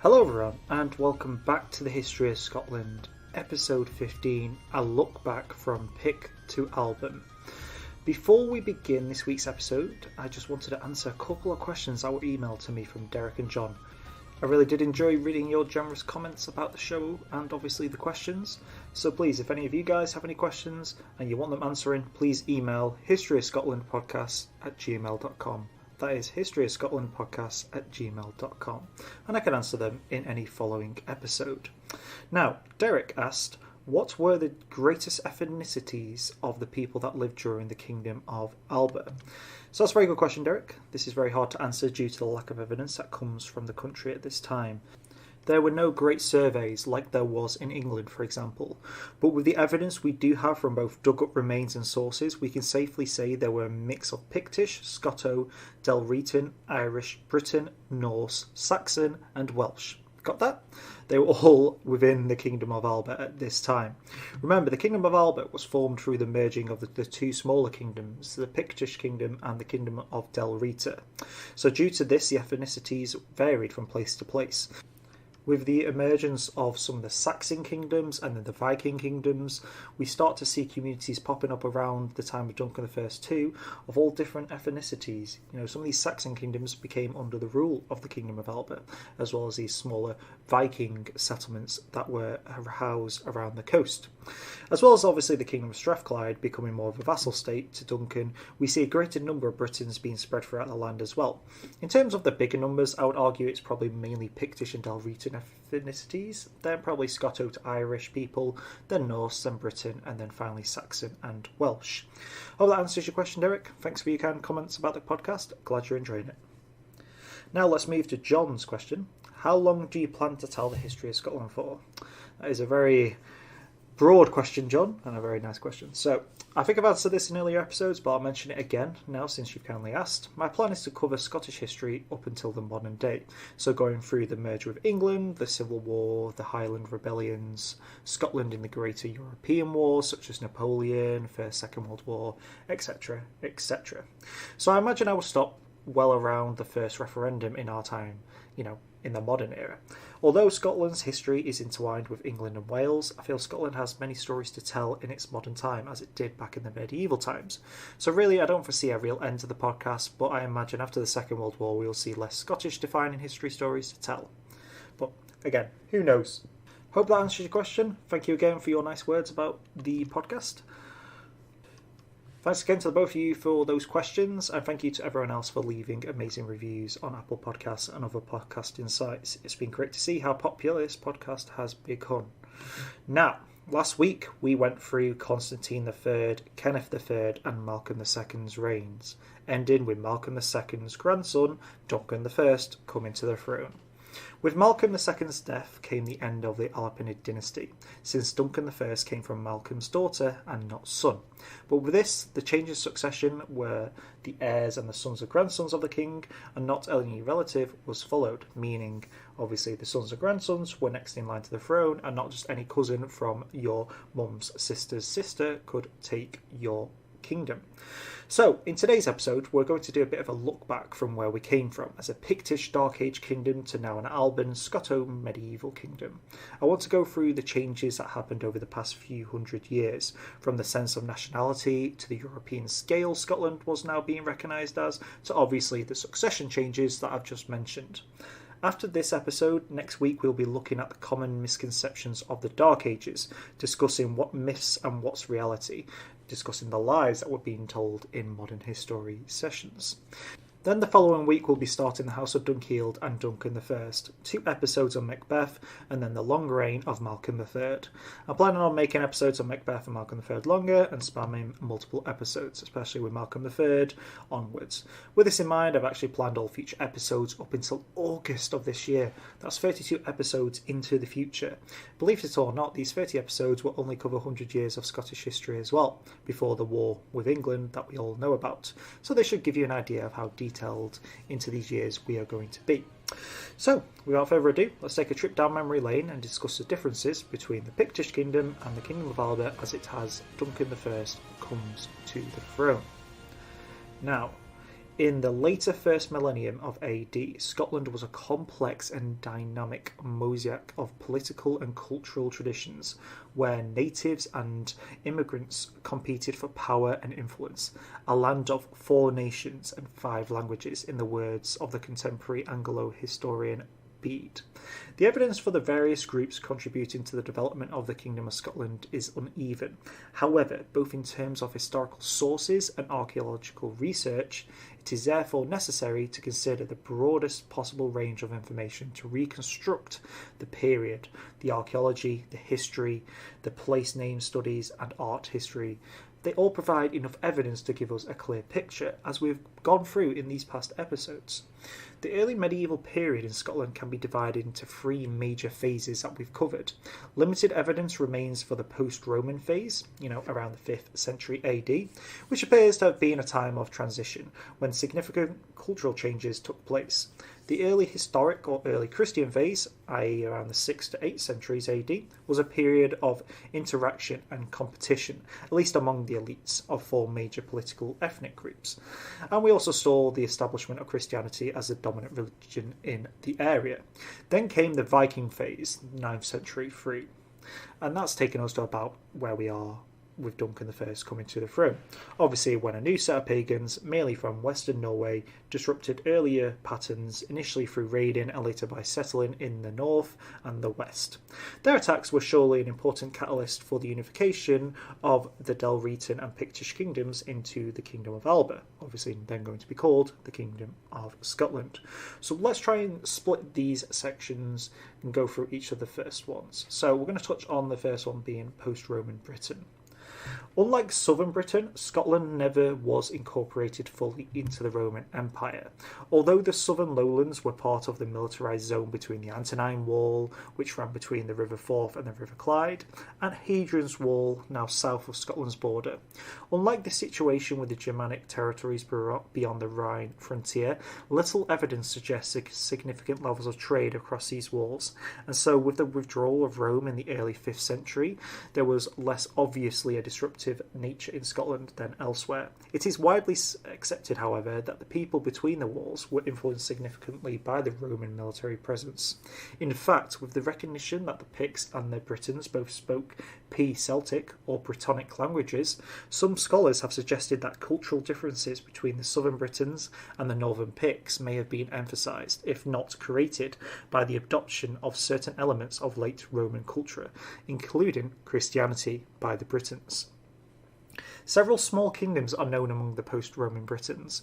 Hello everyone, and welcome back to the History of Scotland, episode 15, a look back from Pict to Alban. Before we begin this week's episode, I just wanted to answer a couple of questions that were emailed to me from Derek and John. I really did enjoy reading your generous comments about the show and obviously the questions, so please, if any of you guys have any questions and you want them answering, please email historyofscotlandpodcast@gmail.com. That is historyofscotlandpodcast@gmail.com, and I can answer them in any following episode. Now, Derek asked, what were the greatest ethnicities of the people that lived during the Kingdom of Alba? So that's a very good question, Derek. This is very hard to answer due to the lack of evidence that comes from the country at this time. There were no great surveys like there was in England, for example, but with the evidence we do have from both dug-up remains and sources, we can safely say there were a mix of Pictish, Scoto, Delretan, Irish, Briton, Norse, Saxon and Welsh. Got that? They were all within the Kingdom of Alba at this time. Remember, the Kingdom of Alba was formed through the merging of the two smaller kingdoms, the Pictish Kingdom and the Kingdom of Delreta. So due to this, the ethnicities varied from place to place. With the emergence of some of the Saxon kingdoms and then the Viking kingdoms, we start to see communities popping up around the time of Duncan I too, of all different ethnicities. You know, some of these Saxon kingdoms became under the rule of the Kingdom of Alba, as well as these smaller Viking settlements that were housed around the coast. As well as obviously the Kingdom of Strathclyde becoming more of a vassal state to Duncan, we see a greater number of Britons being spread throughout the land as well. In terms of the bigger numbers, I would argue it's probably mainly Pictish and Delretan ethnicities, then probably Scoto to Irish people, then Norse, then Briton, and then finally Saxon and Welsh. Hope that answers your question, Derek. Thanks for your kind comments about the podcast. Glad you're enjoying it. Now let's move to John's question. How long do you plan to tell the history of Scotland for? That is a very broad question, John, and a very nice question. So, I think I've answered this in earlier episodes, but I'll mention it again now since you've kindly asked. My plan is to cover Scottish history up until the modern day. So going through the merger with England, the Civil War, the Highland Rebellions, Scotland in the Greater European Wars, such as Napoleon, First, Second World War, etc., etc. So I imagine I will stop well around the first referendum in our time, in the modern era. Although Scotland's history is entwined with England and Wales, I feel Scotland has many stories to tell in its modern time as it did back in the medieval times. So really, I don't foresee a real end to the podcast, but I imagine after the Second World War we'll see less Scottish defining history stories to tell. But again, who knows? Hope that answers your question. Thank you again for your nice words about the podcast. Thanks again to both of you for those questions, and thank you to everyone else for leaving amazing reviews on Apple Podcasts and other podcasting sites. It's been great to see how popular this podcast has become. Now, last week we went through Constantine III, Kenneth III and Malcolm II's reigns, ending with Malcolm II's grandson, Duncan I, coming to the throne. With Malcolm II's death came the end of the Alpinid dynasty, since Duncan I came from Malcolm's daughter and not son. But with this, the change of succession where the heirs and the sons and grandsons of the king and not any relative was followed, meaning obviously the sons and grandsons were next in line to the throne and not just any cousin from your mum's sister's sister could take your kingdom. So, in today's episode, we're going to do a bit of a look back from where we came from as a Pictish Dark Age kingdom to now an Alban Scoto medieval kingdom. I want to go through the changes that happened over the past few hundred years, from the sense of nationality to the European scale Scotland was now being recognised as, to obviously the succession changes that I've just mentioned. After this episode, next week we'll be looking at the common misconceptions of the Dark Ages, discussing what myths and what's reality, discussing the lies that were being told in modern history sessions. Then the following week we'll be starting the House of Dunkeld and Duncan I, 2 episodes on Macbeth, and then the long reign of Malcolm III. I'm planning on making episodes on Macbeth and Malcolm III longer and spamming multiple episodes, especially with Malcolm III onwards. With this in mind, I've actually planned all future episodes up until August of this year. That's 32 episodes into the future. Believe it or not, these 30 episodes will only cover 100 years of Scottish history as well, before the war with England that we all know about. So they should give you an idea of how detailed into these years we are going to be. So, without further ado, let's take a trip down memory lane and discuss the differences between the Pictish Kingdom and the Kingdom of Alba as it has Duncan I comes to the throne. Now, In the later first millennium of AD, Scotland was a complex and dynamic mosaic of political and cultural traditions where natives and immigrants competed for power and influence, a land of 4 nations and 5 languages, in the words of the contemporary Anglo historian Bede. The evidence for the various groups contributing to the development of the Kingdom of Scotland is uneven. However, both in terms of historical sources and archaeological research, it is therefore necessary to consider the broadest possible range of information to reconstruct the period, the archaeology, the history, the place name studies, and art history. They all provide enough evidence to give us a clear picture, as we've gone through in these past episodes. The early medieval period in Scotland can be divided into 3 major phases that we've covered. Limited evidence remains for the post-Roman phase, around the 5th century AD, which appears to have been a time of transition, when significant cultural changes took place. The early historic or early Christian phase, i.e. around the 6th to 8th centuries AD, was a period of interaction and competition, at least among the elites of 4 major political ethnic groups. And we also saw the establishment of Christianity as the dominant religion in the area. Then came the Viking phase, 9th century through, and that's taken us to about where we are with Duncan I coming to the throne. Obviously, when a new set of pagans, mainly from Western Norway, disrupted earlier patterns, initially through raiding and later by settling in the north and the west. Their attacks were surely an important catalyst for the unification of the Delretan and Pictish kingdoms into the Kingdom of Alba, obviously then going to be called the Kingdom of Scotland. So let's try and split these sections and go through each of the first ones. So we're going to touch on the first one being post-Roman Britain. Unlike southern Britain, Scotland never was incorporated fully into the Roman Empire. Although the southern lowlands were part of the militarised zone between the Antonine Wall, which ran between the River Forth and the River Clyde, and Hadrian's Wall, now south of Scotland's border. Unlike the situation with the Germanic territories beyond the Rhine frontier, little evidence suggests significant levels of trade across these walls, and so with the withdrawal of Rome in the early 5th century, there was less obviously a disruptive nature in Scotland than elsewhere. It is widely accepted, however, that the people between the walls were influenced significantly by the Roman military presence. In fact, with the recognition that the Picts and the Britons both spoke P-Celtic or Brittonic languages, some scholars have suggested that cultural differences between the southern Britons and the northern Picts may have been emphasised, if not created, by the adoption of certain elements of late Roman culture, including Christianity by the Britons. Several small kingdoms are known among the post-Roman Britons.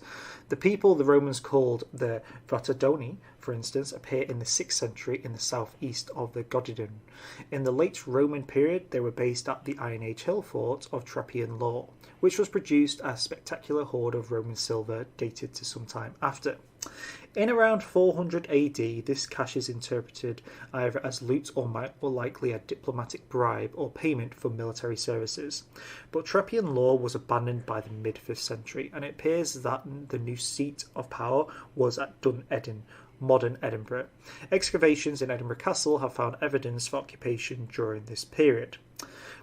The people the Romans called the Vatadoni, for instance, appear in the 6th century in the southeast of the Godidon. In the late Roman period, they were based at the Iron Age hill fort of Trapean Law, which was produced as a spectacular hoard of Roman silver dated to some time after. In around 400 AD, this cash is interpreted either as loot or more likely a diplomatic bribe or payment for military services. But Trapean law was abandoned by the mid-5th century, and it appears that the new seat of power was at Dunedin, modern Edinburgh. Excavations in Edinburgh Castle have found evidence for occupation during this period.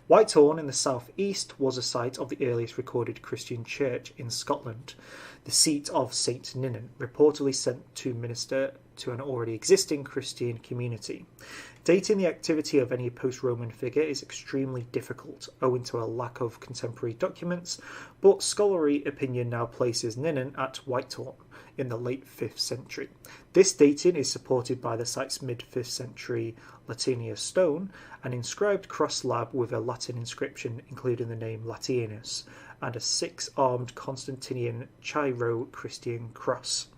Whitehorn in the south-east was a site of the earliest recorded Christian church in Scotland, the seat of St Ninian, reportedly sent to minister to an already existing Christian community. Dating the activity of any post-Roman figure is extremely difficult, owing to a lack of contemporary documents, but scholarly opinion now places Ninian at Whitehorn in the late 5th century. This dating is supported by the site's mid-5th century Latina stone, an inscribed cross slab with a Latin inscription including the name Latinus, and a 6-armed Constantinian Chi-Rho-Christian cross.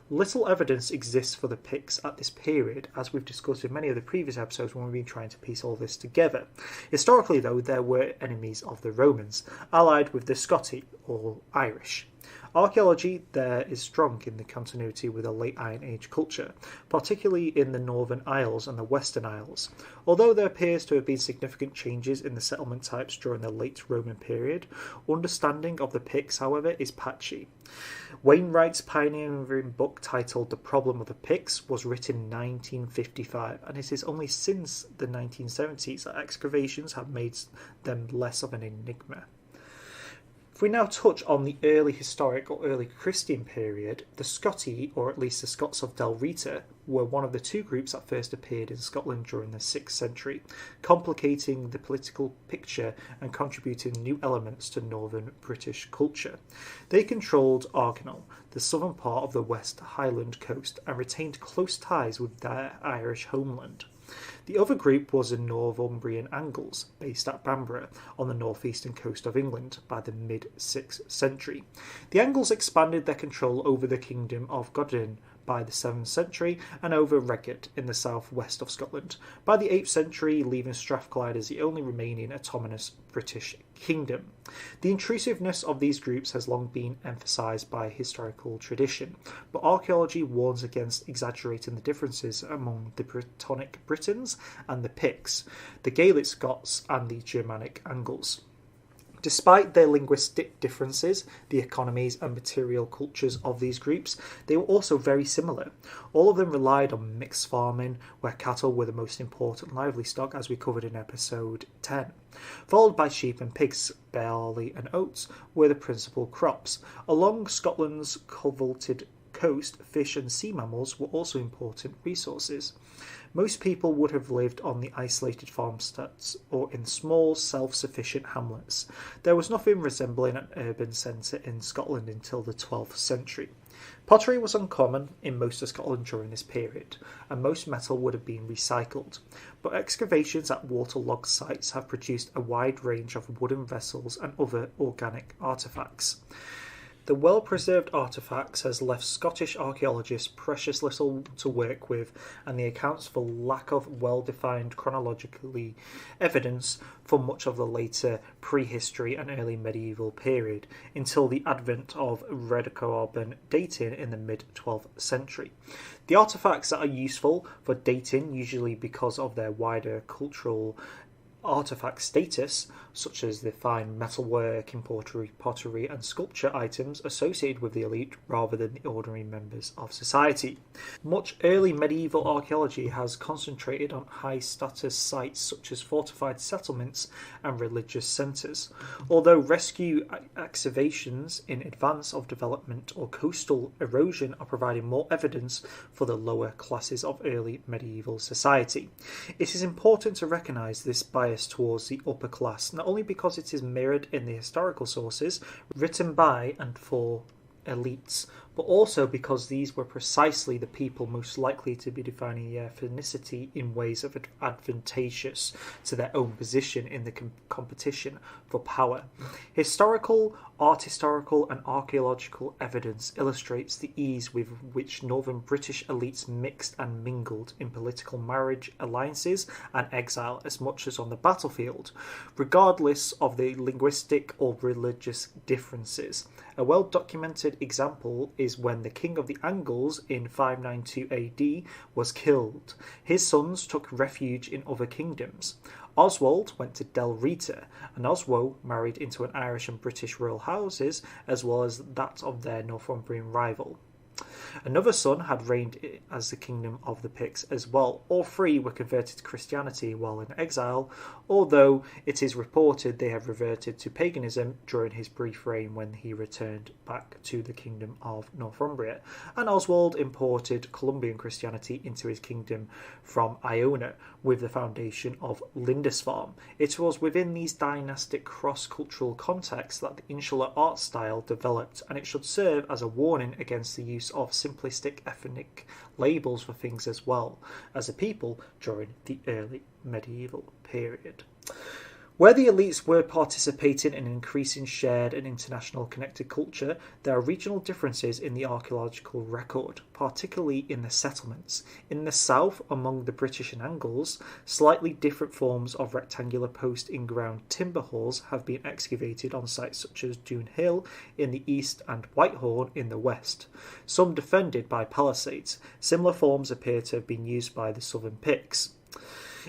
Little evidence exists for the Picts at this period, as we've discussed in many of the previous episodes when we've been trying to piece all this together. Historically, though, there were enemies of the Romans, allied with the Scotti, or Irish. Archaeology there is strong in the continuity with a late Iron Age culture, particularly in the Northern Isles and the Western Isles. Although there appears to have been significant changes in the settlement types during the late Roman period, understanding of the Picts, however, is patchy. Wainwright's pioneering book titled The Problem of the Picts was written in 1955, and it is only since the 1970s that excavations have made them less of an enigma. If we now touch on the early historic or early Christian period, the Scotti, or at least the Scots of Del Rita, were one of the two groups that first appeared in Scotland during the 6th century, complicating the political picture and contributing new elements to northern British culture. They controlled Argyll, the southern part of the West Highland coast, and retained close ties with their Irish homeland. The other group was the Northumbrian Angles, based at Bamborough on the northeastern coast of England by the mid-6th century. The Angles expanded their control over the kingdom of Godwin by the 7th century and over Reged in the southwest of Scotland by the 8th century, leaving Strathclyde as the only remaining autonomous British kingdom. The intrusiveness of these groups has long been emphasised by historical tradition, but archaeology warns against exaggerating the differences among the Brittonic Britons and the Picts, the Gaelic Scots and the Germanic Angles. Despite their linguistic differences, the economies and material cultures of these groups, they were also very similar. All of them relied on mixed farming, where cattle were the most important livestock, as we covered in episode 10, followed by sheep and pigs. Barley and oats were the principal crops. Along Scotland's cultivated coast, fish and sea mammals were also important resources. Most people would have lived on the isolated farmsteads or in small, self-sufficient hamlets. There was nothing resembling an urban centre in Scotland until the 12th century. Pottery was uncommon in most of Scotland during this period, and most metal would have been recycled, but excavations at waterlogged sites have produced a wide range of wooden vessels and other organic artefacts. The well-preserved artefacts has left Scottish archaeologists precious little to work with, and the accounts for lack of well-defined chronologically evidence for much of the later prehistory and early medieval period, until the advent of radiocarbon dating in the mid-12th century. The artefacts that are useful for dating, usually because of their wider cultural artefact status, such as the fine metalwork, pottery and sculpture items associated with the elite rather than the ordinary members of society. Much early medieval archaeology has concentrated on high-status sites such as fortified settlements and religious centres, although rescue excavations in advance of development or coastal erosion are providing more evidence for the lower classes of early medieval society. It is important to recognise this bias towards the upper class, not only because it is mirrored in the historical sources written by and for elites, but also because these were precisely the people most likely to be defining their ethnicity in ways of advantageous to their own position in the competition for power. Historical, art historical and archaeological evidence illustrates the ease with which northern British elites mixed and mingled in political marriage alliances and exile as much as on the battlefield, regardless of the linguistic or religious differences. A well-documented example is when the king of the Angles in 592 AD was killed. His sons took refuge in other kingdoms. Oswald went to Del Rita, and Oswo married into an Irish and British royal houses, as well as that of their Northumbrian rival. Another son had reigned as the kingdom of the Picts as well. All three were converted to Christianity while in exile, although it is reported they have reverted to paganism during his brief reign when he returned back to the kingdom of Northumbria. And Oswald imported Columbian Christianity into his kingdom from Iona with the foundation of Lindisfarne. It was within these dynastic cross-cultural contexts that the insular art style developed, and it should serve as a warning against the use of simplistic ethnic labels for things as well as a people during the early medieval period. Where the elites were participating in an increasing shared and international connected culture, there are regional differences in the archaeological record, particularly in the settlements. In the south, among the British and Angles, slightly different forms of rectangular post-in-ground timber halls have been excavated on sites such as Doon Hill in the east and Whitehorn in the west, some defended by palisades. Similar forms appear to have been used by the southern Picts.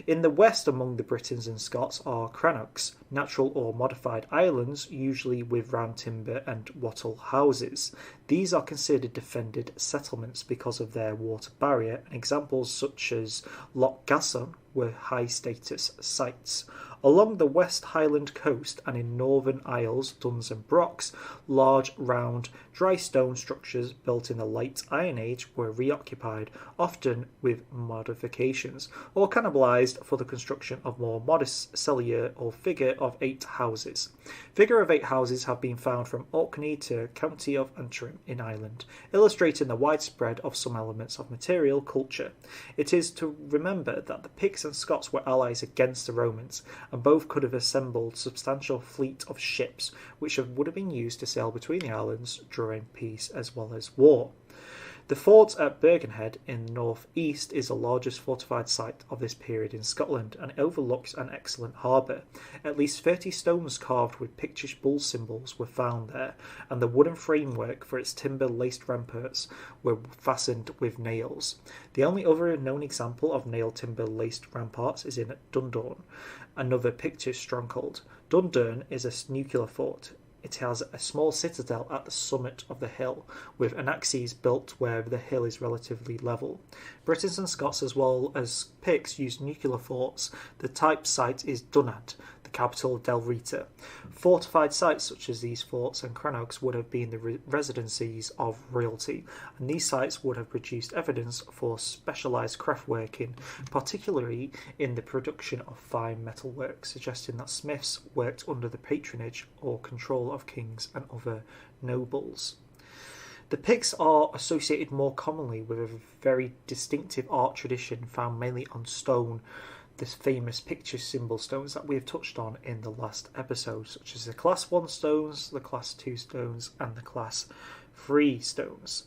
In the west, among the Britons and Scots, are crannogs, natural or modified islands, usually with round timber and wattle houses. These are considered defended settlements because of their water barrier, and examples such as Loch Gasson were high-status sites. Along the West Highland coast and in Northern Isles, Duns and Brochs, large, round, dry stone structures built in the late Iron Age were reoccupied, often with modifications, or cannibalised for the construction of more modest cellular or figure-of-eight houses. Figure-of-eight houses have been found from Orkney to County of Antrim in Ireland, illustrating the widespread of some elements of material culture. It is to remember that the Picts and Scots were allies against the Romans, and both could have assembled substantial fleet of ships, which would have been used to sail between the islands during peace as well as war. The fort at Bergenhead in the north-east is the largest fortified site of this period in Scotland, and it overlooks an excellent harbour. At least 30 stones carved with Pictish bull symbols were found there, and the wooden framework for its timber-laced ramparts were fastened with nails. The only other known example of nailed timber-laced ramparts is in Dundurn, another Pictish stronghold. Dundurn is a nuclear fort. It has a small citadel at the summit of the hill, with an axis built where the hill is relatively level. Britons and Scots, as well as Picts, used nuclear forts. The type site is Dunnad, the capital of Del Rita. Fortified sites such as these forts and crannogs would have been the residencies of royalty, and these sites would have produced evidence for specialised craftworking, particularly in the production of fine metalwork, suggesting that smiths worked under the patronage or control of kings and other nobles. The Picts are associated more commonly with a very distinctive art tradition found mainly on stone, the famous picture symbol stones that we have touched on in the last episode, such as the Class 1 stones, the Class 2 stones, and the Class 3 stones.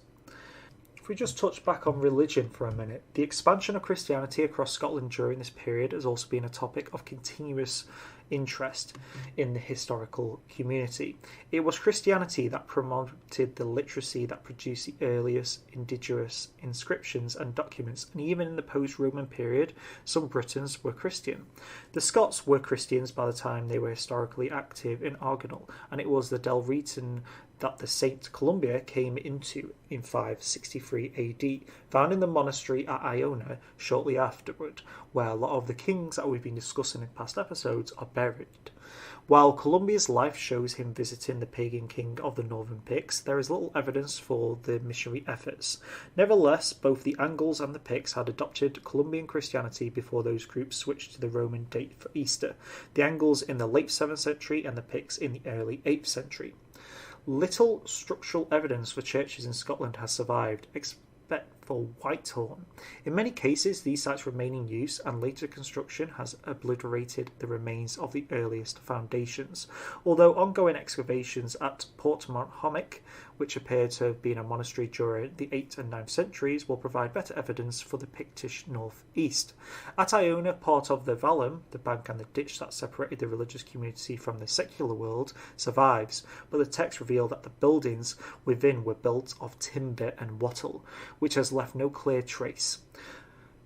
If we just touch back on religion for a minute, the expansion of Christianity across Scotland during this period has also been a topic of continuous interest in the historical community. It was Christianity that promoted the literacy that produced the earliest indigenous inscriptions and documents, and even in the post-Roman period, some Britons were Christian. The Scots were Christians by the time they were historically active in Argyll, and it was the Del Ritan that the St. Columbia came into in 563 AD, found in the monastery at Iona shortly afterward, where a lot of the kings that we've been discussing in past episodes are buried. While Columbia's life shows him visiting the pagan king of the Northern Picts, there is little evidence for the missionary efforts. Nevertheless, both the Angles and the Picts had adopted Columbian Christianity before those groups switched to the Roman date for Easter, the Angles in the late 7th century and the Picts in the early 8th century. Little structural evidence for churches in Scotland has survived, except for Whitehorn. In many cases, these sites remain in use, and later construction has obliterated the remains of the earliest foundations, although ongoing excavations at Portmarnock, which appear to have been a monastery during the 8th and 9th centuries, will provide better evidence for the Pictish north-east. At Iona, part of the vallum, the bank and the ditch that separated the religious community from the secular world, survives, but the texts reveal that the buildings within were built of timber and wattle, which has left no clear trace.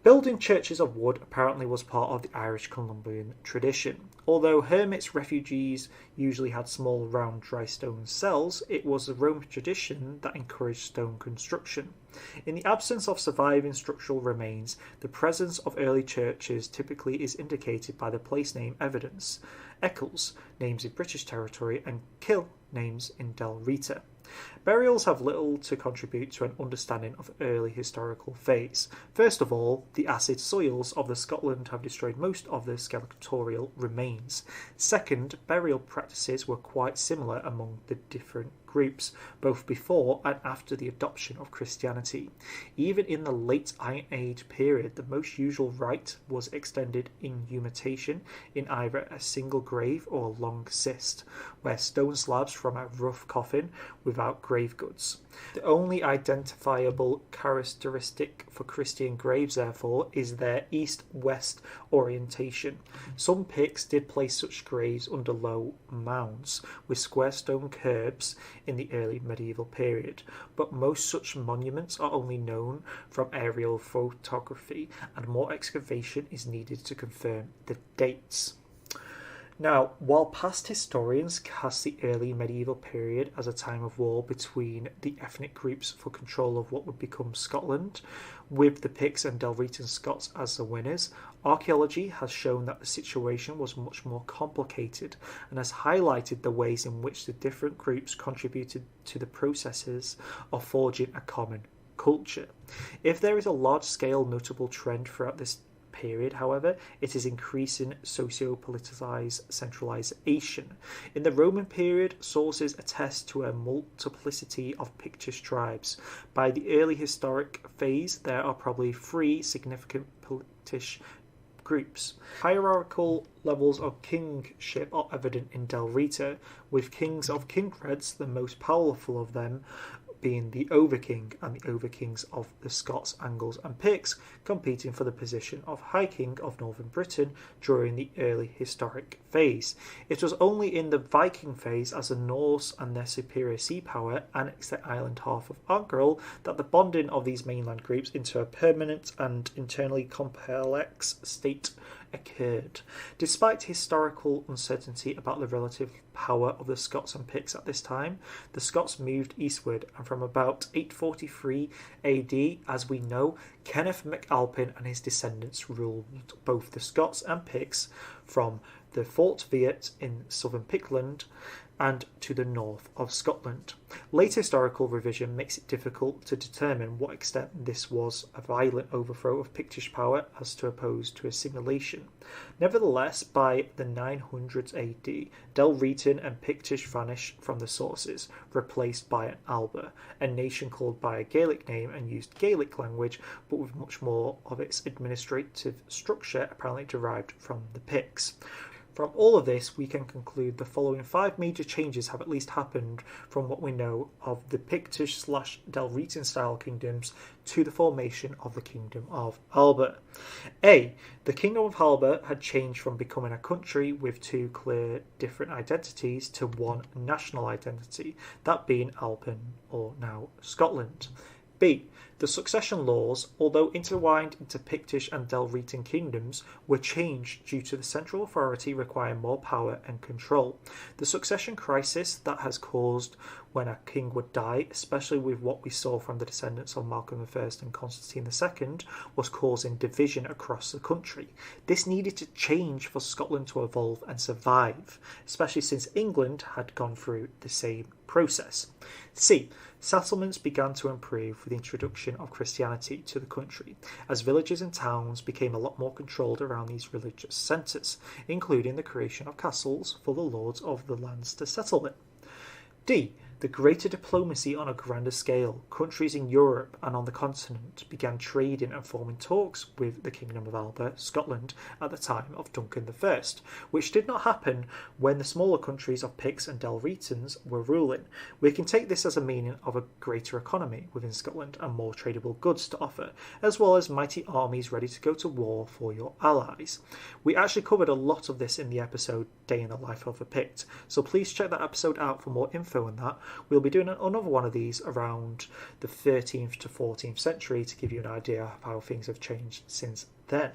Building churches of wood apparently was part of the Irish Columbian tradition. Although hermits' refugees usually had small round dry stone cells, it was the Roman tradition that encouraged stone construction. In the absence of surviving structural remains, the presence of early churches typically is indicated by the place name evidence: Eccles, names in British territory, and Kill, names in Del Rita. Burials have little to contribute to an understanding of early historical phase. First of all, the acid soils of the Scotland have destroyed most of the skeletal remains. Second, burial practices were quite similar among the different groups, both before and after the adoption of Christianity. Even in the late Iron Age period, the most usual rite was extended inhumation in either a single grave or a long cyst, where stone slabs from a rough coffin without grave goods. The only identifiable characteristic for Christian graves, therefore, is their east-west orientation. Some Picts did place such graves under low mounds with square stone curbs in the early medieval period, but most such monuments are only known from aerial photography, and more excavation is needed to confirm the dates. Now, while past historians cast the early medieval period as a time of war between the ethnic groups for control of what would become Scotland, with the Picts and Dalritan Scots as the winners, archaeology has shown that the situation was much more complicated and has highlighted the ways in which the different groups contributed to the processes of forging a common culture. If there is a large-scale notable trend throughout this period, however, it is increasing socio-politicized centralization. In the Roman period, sources attest to a multiplicity of Pictish tribes. By the early historic phase, there are probably 3 significant Pictish groups. Hierarchical levels of kingship are evident in Dalrita, with kings of kindreds, the most powerful of them, being the Overking and the Overkings of the Scots, Angles and Picts, competing for the position of High King of Northern Britain during the early historic phase. It was only in the Viking phase, as the Norse and their superior sea power annexed the island half of Argyll, that the bonding of these mainland groups into a permanent and internally complex state occurred. Despite historical uncertainty about the relative power of the Scots and Picts at this time, the Scots moved eastward, and from about 843 AD, as we know, Kenneth MacAlpin and his descendants ruled both the Scots and Picts from the Fort Viet in southern Pictland and to the north of Scotland. Later historical revision makes it difficult to determine what extent this was a violent overthrow of Pictish power as to opposed to assimilation. Nevertheless, by the 900s AD, Dalritan and Pictish vanish from the sources, replaced by an Alba, a nation called by a Gaelic name and used Gaelic language, but with much more of its administrative structure apparently derived from the Picts. From all of this, we can conclude the following 5 major changes have at least happened from what we know of the Pictish/Dalritan style kingdoms to the formation of the Kingdom of Alba. A. The Kingdom of Alba had changed from becoming a country with 2 clear different identities to one national identity, that being Alban, or now Scotland. B. The succession laws, although intertwined into Pictish and Dalritan kingdoms, were changed due to the central authority requiring more power and control. The succession crisis that has caused when a king would die, especially with what we saw from the descendants of Malcolm I and Constantine II, was causing division across the country. This needed to change for Scotland to evolve and survive, especially since England had gone through the same process. C. Settlements began to improve with the introduction of Christianity to the country, as villages and towns became a lot more controlled around these religious centres, including the creation of castles for the lords of the lands to settle in. D. The greater diplomacy on a grander scale. Countries in Europe and on the continent began trading and forming talks with the Kingdom of Alba, Scotland, at the time of Duncan I, which did not happen when the smaller countries of Picts and Dalritans were ruling. We can take this as a meaning of a greater economy within Scotland and more tradable goods to offer, as well as mighty armies ready to go to war for your allies. We actually covered a lot of this in the episode Day in the Life of a Pict, so please check that episode out for more info on that. We'll be doing another one of these around the 13th to 14th century to give you an idea of how things have changed since then.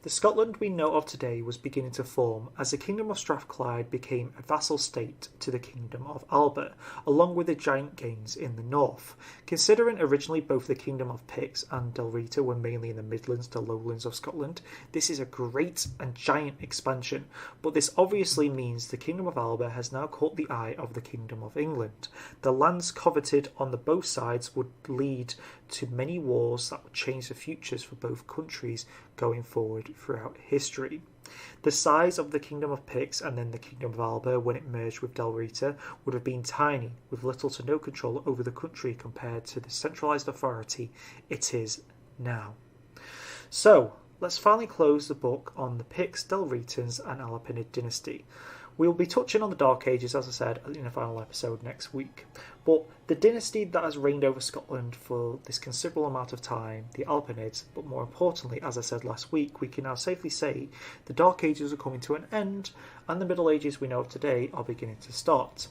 The Scotland we know of today was beginning to form as the Kingdom of Strathclyde became a vassal state to the Kingdom of Alba, along with the giant gains in the north. Considering originally both the Kingdom of Picts and Dalrita were mainly in the Midlands to Lowlands of Scotland, this is a great and giant expansion, but this obviously means the Kingdom of Alba has now caught the eye of the Kingdom of England. The lands coveted on the both sides would lead to many wars that would change the futures for both countries going forward throughout history. The size of the Kingdom of Picts and then the Kingdom of Alba when it merged with Dalrita would have been tiny, with little to no control over the country compared to the centralised authority it is now. So, let's finally close the book on the Picts, Dalritans and Alapinid dynasty. We will be touching on the Dark Ages, as I said, in the final episode next week. But the dynasty that has reigned over Scotland for this considerable amount of time, the Albanids, but more importantly, as I said last week, we can now safely say the Dark Ages are coming to an end and the Middle Ages we know of today are beginning to start.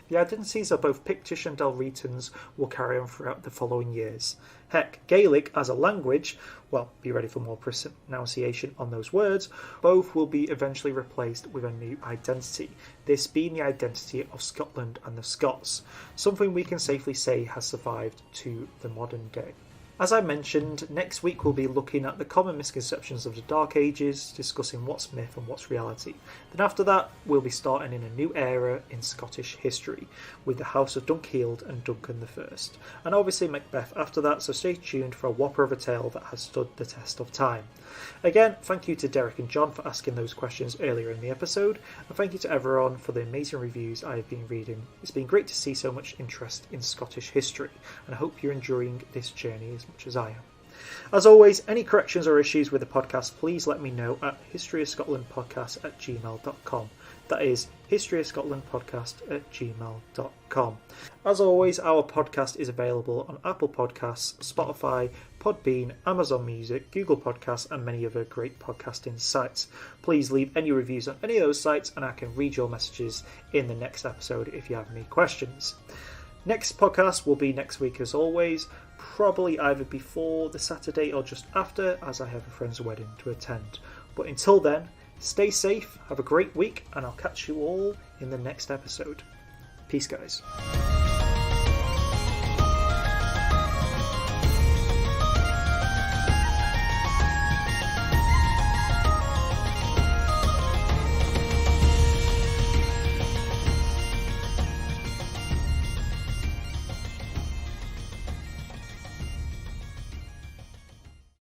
The identities of both Pictish and Dalretans will carry on throughout the following years. Heck, Gaelic as a language, well, be ready for more pronunciation on those words, both will be eventually replaced with a new identity, this being the identity of Scotland and the Scots, something we can safely say has survived to the modern day. As I mentioned, next week we'll be looking at the common misconceptions of the Dark Ages, discussing what's myth and what's reality. Then after that, we'll be starting in a new era in Scottish history, with the House of Dunkeld and Duncan I, and obviously Macbeth after that, so stay tuned for a whopper of a tale that has stood the test of time. Again, thank you to Derek and John for asking those questions earlier in the episode, and thank you to everyone for the amazing reviews I have been reading. It's been great to see so much interest in Scottish history, and I hope you're enjoying this journey as much as I am. As always, any corrections or issues with the podcast, please let me know at historyofscotlandpodcast@gmail.com. That is historyofscotlandpodcast@gmail.com. As always, our podcast is available on Apple Podcasts, Spotify, Podbean, Amazon Music, Google Podcasts, and many other great podcasting sites. Please leave any reviews on any of those sites, and I can read your messages in the next episode if you have any questions. Next podcast will be next week as always, probably either before the Saturday or just after, as I have a friend's wedding to attend. But until then, stay safe, have a great week, and I'll catch you all in the next episode. Peace, guys.